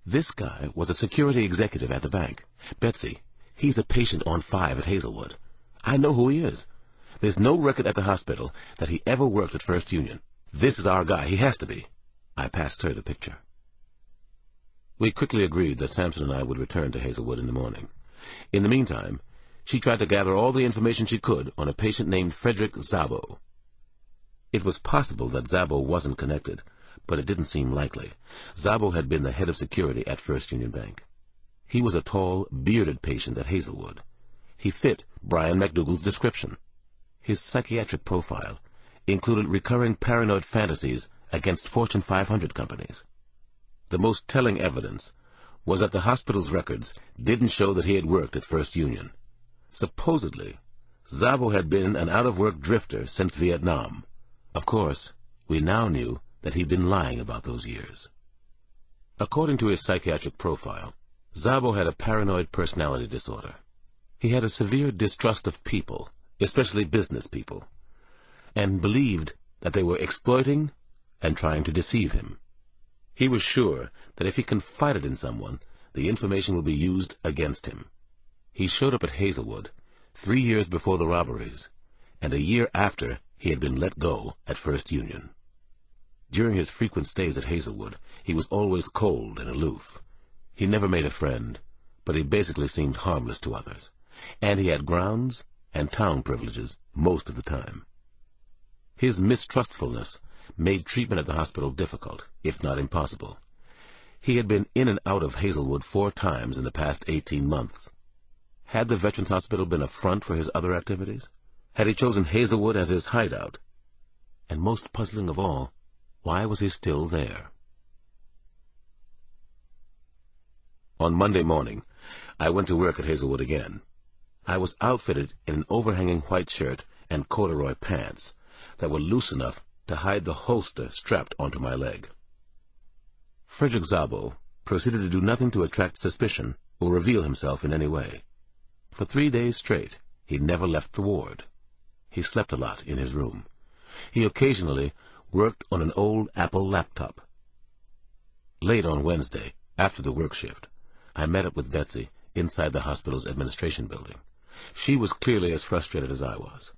This guy was a security executive at the bank. Betsy, he's a patient on 5 at Hazelwood. I know who he is. There's no record at the hospital that he ever worked at First Union. This is our guy. He has to be. I passed her the picture. We quickly agreed that Sampson and I would return to Hazelwood in the morning. In the meantime, she tried to gather all the information she could on a patient named Frederick Szabo. It was possible that Szabo wasn't connected, but it didn't seem likely. Szabo had been the head of security at First Union Bank. He was a tall, bearded patient at Hazelwood. He fit Brian McDougall's description. His psychiatric profile included recurring paranoid fantasies against Fortune 500 companies. The most telling evidence was that the hospital's records didn't show that he had worked at First Union. Supposedly, Szabo had been an out-of-work drifter since Vietnam. Of course, we now knew that he'd been lying about those years. According to his psychiatric profile, Szabo had a paranoid personality disorder. He had a severe distrust of people, especially business people, and believed that they were exploiting and trying to deceive him. He was sure that if he confided in someone, the information would be used against him. He showed up at Hazelwood 3 years before the robberies, and a year after he had been let go at First Union. During his frequent stays at Hazelwood, he was always cold and aloof. He never made a friend, but he basically seemed harmless to others, and he had grounds and town privileges most of the time. His mistrustfulness made treatment at the hospital difficult, if not impossible. He had been in and out of Hazelwood 4 times in the past 18 months. Had the Veterans Hospital been a front for his other activities? Had he chosen Hazelwood as his hideout? And most puzzling of all, why was he still there? On Monday morning, I went to work at Hazelwood again. I was outfitted in an overhanging white shirt and corduroy pants that were loose enough to hide the holster strapped onto my leg. Frederick Szabo proceeded to do nothing to attract suspicion or reveal himself in any way. For 3 days straight, he never left the ward. He slept a lot in his room. He occasionally worked on an old Apple laptop. Late on Wednesday, after the work shift, I met up with Betsy inside the hospital's administration building. She was clearly as frustrated as I was.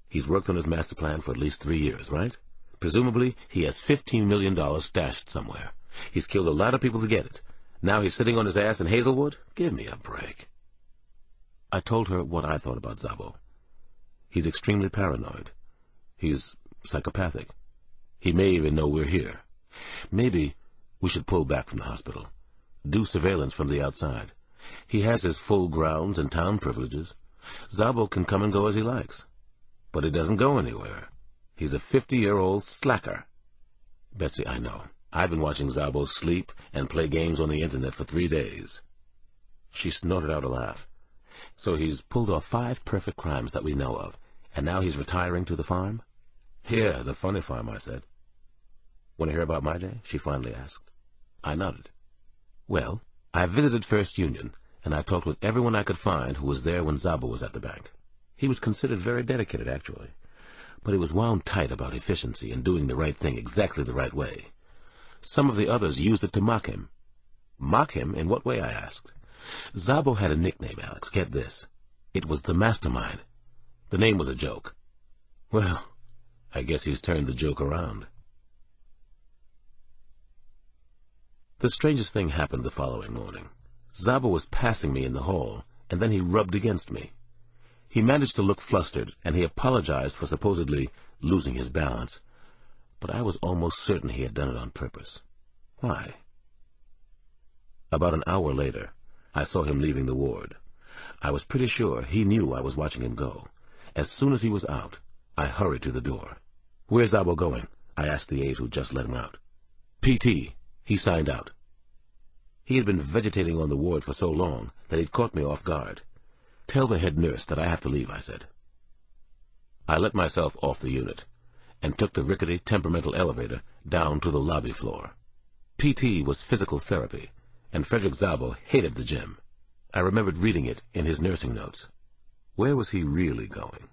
He's worked on his master plan for at least 3 years, right? Presumably, he has $15 million stashed somewhere. He's killed a lot of people to get it. Now he's sitting on his ass in Hazelwood? Give me a break. I told her what I thought about Szabo. He's extremely paranoid. He's psychopathic. He may even know we're here. Maybe we should pull back from the hospital. Do surveillance from the outside. He has his full grounds and town privileges. Szabo can come and go as he likes. But he doesn't go anywhere. He's a 50-year-old slacker. Betsy, I know. I've been watching Szabo sleep and play games on the internet for 3 days. She snorted out a laugh. So he's pulled off 5 perfect crimes that we know of, and now he's retiring to the farm? Yeah, the funny farm, I said. Want to hear about my day? She finally asked. I nodded. Well, I visited First Union, and I talked with everyone I could find who was there when Szabo was at the bank. He was considered very dedicated, actually, but he was wound tight about efficiency and doing the right thing exactly the right way. Some of the others used it to mock him. Mock him? In what way, I asked. Szabo had a nickname, Alex. Get this. It was the Mastermind. The name was a joke. Well, I guess he's turned the joke around. The strangest thing happened the following morning. Szabo was passing me in the hall, and then he rubbed against me. He managed to look flustered, and he apologized for supposedly losing his balance. But I was almost certain he had done it on purpose. Why? About an hour later, I saw him leaving the ward. I was pretty sure he knew I was watching him go. As soon as he was out, I hurried to the door. Where's Szabo going? I asked the aide who just let him out. PT. He signed out. He had been vegetating on the ward for so long that he'd caught me off guard. Tell the head nurse that I have to leave, I said. I let myself off the unit and took the rickety, temperamental elevator down to the lobby floor. PT was physical therapy, and Frederick Szabo hated the gym. I remembered reading it in his nursing notes. Where was he really going?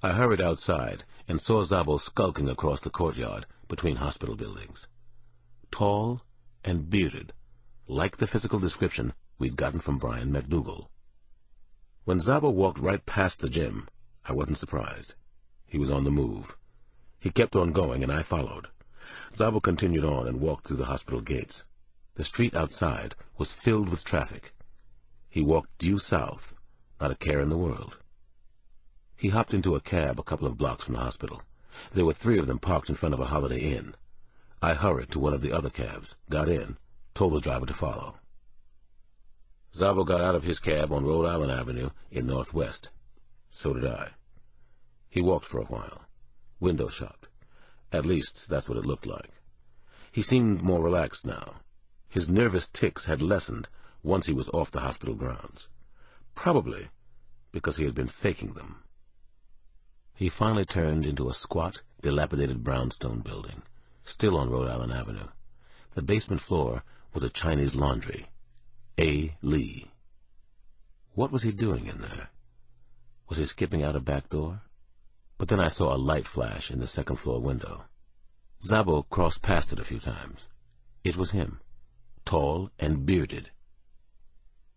I hurried outside and saw Szabo skulking across the courtyard between hospital buildings. Tall and bearded, like the physical description we'd gotten from Brian McDougal. When Szabo walked right past the gym, I wasn't surprised. He was on the move. He kept on going, and I followed. Szabo continued on and walked through the hospital gates. The street outside was filled with traffic. He walked due south, not a care in the world. He hopped into a cab a couple of blocks from the hospital. There were 3 of them parked in front of a Holiday Inn. I hurried to one of the other cabs, got in, told the driver to follow. Szabo got out of his cab on Rhode Island Avenue in Northwest. So did I. He walked for a while, window shopped. At least that's what it looked like. He seemed more relaxed now. His nervous tics had lessened once he was off the hospital grounds. Probably because he had been faking them. He finally turned into a squat, dilapidated brownstone building, still on Rhode Island Avenue. The basement floor was a Chinese laundry. A. Lee. What was he doing in there? Was he skipping out a back door? But then I saw a light flash in the second-floor window. Szabo crossed past it a few times. It was him, tall and bearded.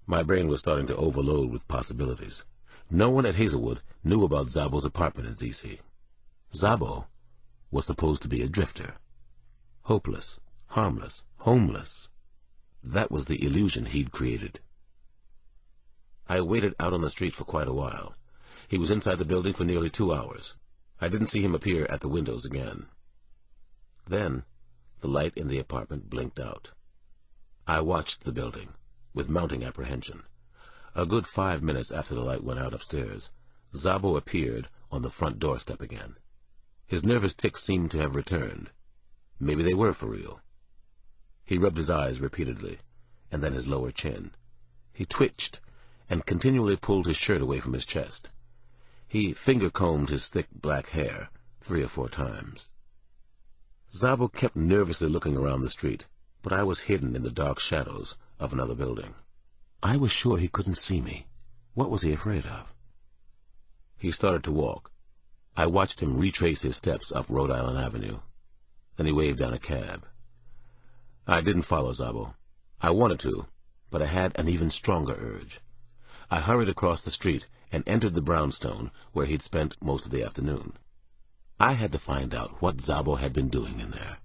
My brain was starting to overload with possibilities. No one at Hazelwood knew about Szabo's apartment in D.C. Szabo was supposed to be a drifter. Hopeless, harmless, homeless. That was the illusion he'd created. I waited out on the street for quite a while. He was inside the building for nearly 2 hours. I didn't see him appear at the windows again. Then, the light in the apartment blinked out. I watched the building, with mounting apprehension. A good 5 minutes after the light went out upstairs, Szabo appeared on the front doorstep again. His nervous tics seemed to have returned. Maybe they were for real. He rubbed his eyes repeatedly, and then his lower chin. He twitched, and continually pulled his shirt away from his chest. He finger-combed his thick black hair 3 or 4 times. Szabo kept nervously looking around the street, but I was hidden in the dark shadows of another building. I was sure he couldn't see me. What was he afraid of? He started to walk. I watched him retrace his steps up Rhode Island Avenue. Then he waved down a cab. I didn't follow Szabo. I wanted to, but I had an even stronger urge. I hurried across the street and entered the brownstone where he'd spent most of the afternoon. I had to find out what Szabo had been doing in there.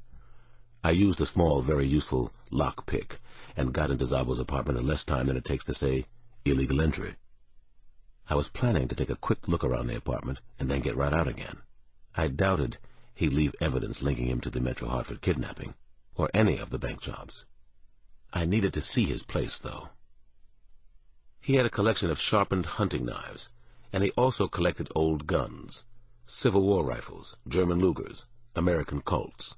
I used a small, very useful lock-pick and got into Szabo's apartment in less time than it takes to say illegal entry. I was planning to take a quick look around the apartment and then get right out again. I doubted he'd leave evidence linking him to the Metro Hartford kidnapping or any of the bank jobs. I needed to see his place, though. He had a collection of sharpened hunting knives, and he also collected old guns, Civil War rifles, German Lugers, American Colts.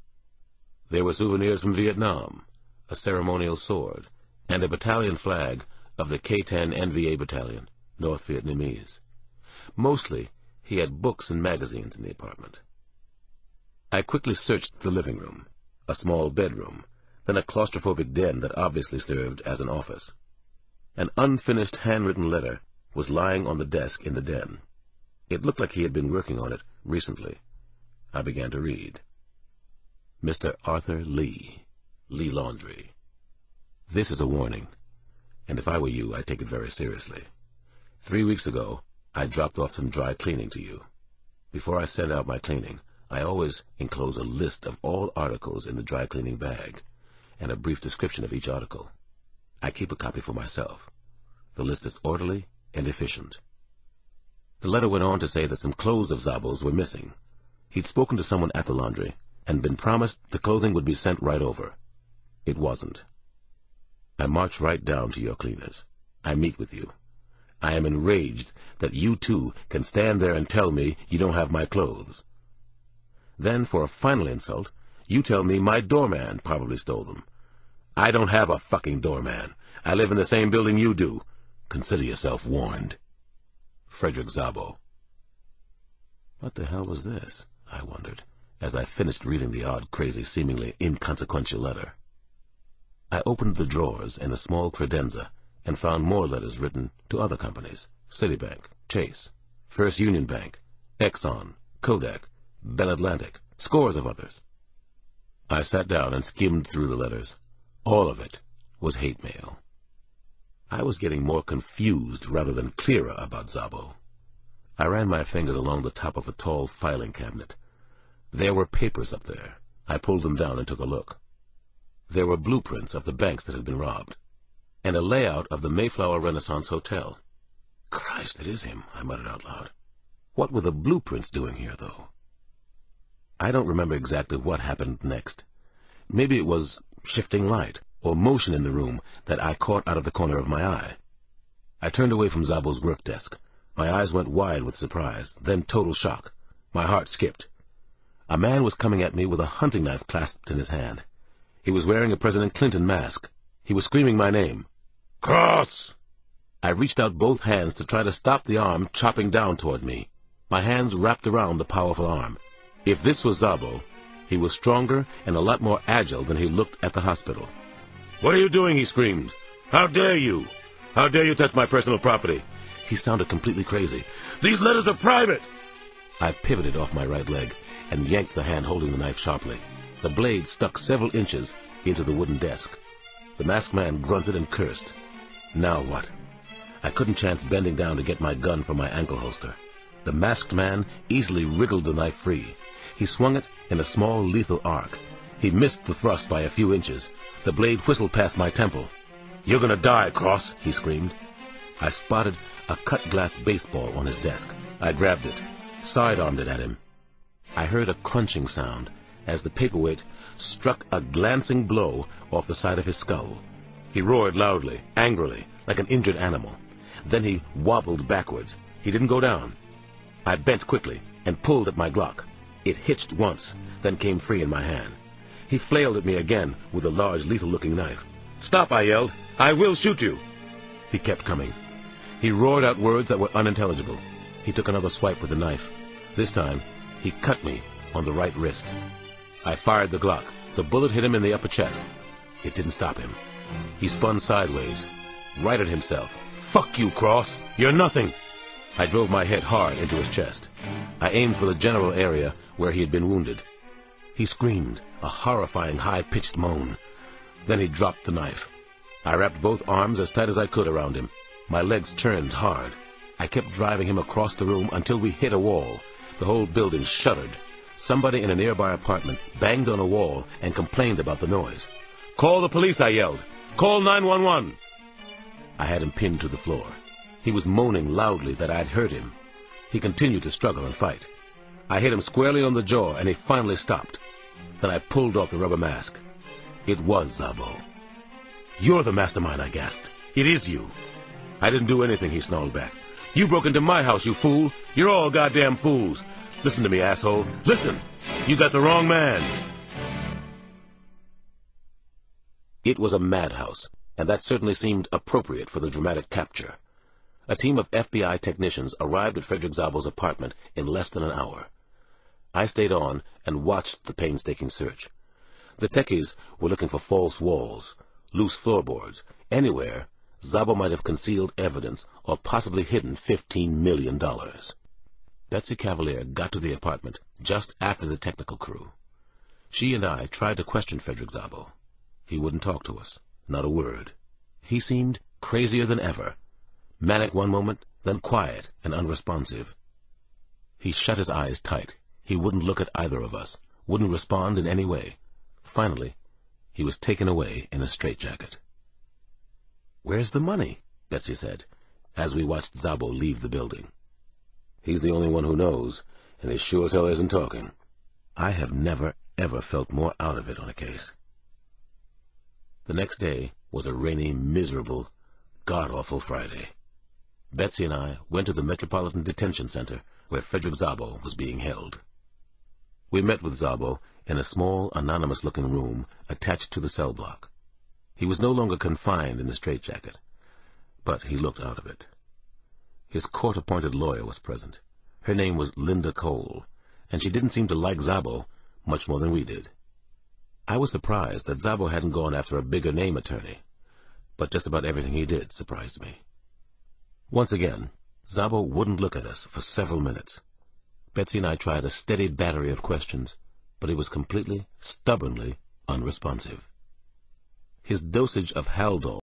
There were souvenirs from Vietnam, a ceremonial sword, and a battalion flag of the K-10 NVA Battalion, North Vietnamese. Mostly, he had books and magazines in the apartment. I quickly searched the living room, a small bedroom, then a claustrophobic den that obviously served as an office. An unfinished handwritten letter was lying on the desk in the den. It looked like he had been working on it recently. I began to read. Mr. Arthur Lee, Lee Laundry. This is a warning, and if I were you, I'd take it very seriously. 3 weeks ago, I dropped off some dry cleaning to you. Before I send out my cleaning, I always enclose a list of all articles in the dry cleaning bag, and a brief description of each article. I keep a copy for myself. The list is orderly and efficient. The letter went on to say that some clothes of Szabo's were missing. He'd spoken to someone at the laundry and been promised the clothing would be sent right over. It wasn't. I march right down to your cleaners. I meet with you. I am enraged that you two can stand there and tell me you don't have my clothes. Then, for a final insult, you tell me my doorman probably stole them. I don't have a fucking doorman. I live in the same building you do. Consider yourself warned. Frederick Szabo. What the hell was this? I wondered, as I finished reading the odd, crazy, seemingly inconsequential letter. I opened the drawers in a small credenza and found more letters written to other companies: Citibank, Chase, First Union Bank, Exxon, Kodak, Bell Atlantic, scores of others. I sat down and skimmed through the letters. All of it was hate mail. I was getting more confused rather than clearer about Szabo. I ran my fingers along the top of a tall filing cabinet. There were papers up there. I pulled them down and took a look. There were blueprints of the banks that had been robbed, and a layout of the Mayflower Renaissance Hotel. Christ, it is him, I muttered out loud. What were the blueprints doing here, though? I don't remember exactly what happened next. Maybe it was shifting light or motion in the room that I caught out of the corner of my eye. I turned away from Szabo's work desk. My eyes went wide with surprise, then total shock. My heart skipped. A man was coming at me with a hunting knife clasped in his hand. He was wearing a President Clinton mask. He was screaming my name. Cross! I reached out both hands to try to stop the arm chopping down toward me. My hands wrapped around the powerful arm. If this was Szabo, he was stronger and a lot more agile than he looked at the hospital. What are you doing? He screamed. How dare you? How dare you touch my personal property? He sounded completely crazy. These letters are private! I pivoted off my right leg and yanked the hand holding the knife sharply. The blade stuck several inches into the wooden desk. The masked man grunted and cursed. Now what? I couldn't chance bending down to get my gun from my ankle holster. The masked man easily wriggled the knife free. He swung it in a small, lethal arc. He missed the thrust by a few inches. The blade whistled past my temple. You're gonna die, Cross, he screamed. I spotted a cut-glass baseball on his desk. I grabbed it, sidearmed it at him. I heard a crunching sound as the paperweight struck a glancing blow off the side of his skull. He roared loudly, angrily, like an injured animal. Then he wobbled backwards. He didn't go down. I bent quickly and pulled at my Glock. It hitched once, then came free in my hand. He flailed at me again with a large, lethal-looking knife. Stop, I yelled. I will shoot you. He kept coming. He roared out words that were unintelligible. He took another swipe with the knife. This time, he cut me on the right wrist. I fired the Glock. The bullet hit him in the upper chest. It didn't stop him. He spun sideways, righted himself. Fuck you, Cross. You're nothing. I drove my head hard into his chest. I aimed for the general area where he had been wounded. He screamed, a horrifying high-pitched moan. Then he dropped the knife. I wrapped both arms as tight as I could around him. My legs churned hard. I kept driving him across the room until we hit a wall. The whole building shuddered. Somebody in a nearby apartment banged on a wall and complained about the noise. Call the police, I yelled. Call 911. I had him pinned to the floor. He was moaning loudly that I had hurt him. He continued to struggle and fight. I hit him squarely on the jaw, and he finally stopped. Then I pulled off the rubber mask. It was Szabo. You're the mastermind, I gasped. It is you. I didn't do anything, he snarled back. You broke into my house, you fool. You're all goddamn fools. Listen to me, asshole. Listen. You got the wrong man. It was a madhouse, and that certainly seemed appropriate for the dramatic capture. A team of FBI technicians arrived at Frederick Szabo's apartment in less than an hour. I stayed on and watched the painstaking search. The techies were looking for false walls, loose floorboards, anywhere Szabo might have concealed evidence or possibly hidden $15 million. Betsy Cavalier got to the apartment just after the technical crew. She and I tried to question Frederick Szabo. He wouldn't talk to us, not a word. He seemed crazier than ever. Manic one moment, then quiet and unresponsive. He shut his eyes tight. He wouldn't look at either of us, wouldn't respond in any way. Finally, he was taken away in a straitjacket. Where's the money? Betsy said, as we watched Szabo leave the building. He's the only one who knows, and he sure as hell isn't talking. I have never, ever felt more out of it on a case. The next day was a rainy, miserable, god-awful Friday. Betsy and I went to the Metropolitan Detention Center, where Frederick Szabo was being held. We met with Szabo in a small, anonymous-looking room attached to the cell block. He was no longer confined in the straitjacket, but he looked out of it. His court-appointed lawyer was present. Her name was Linda Cole, and she didn't seem to like Szabo much more than we did. I was surprised that Szabo hadn't gone after a bigger-name attorney, but just about everything he did surprised me. Once again, Szabo wouldn't look at us for several minutes. Betsy and I tried a steady battery of questions, but he was completely, stubbornly unresponsive. his dosage of Haldol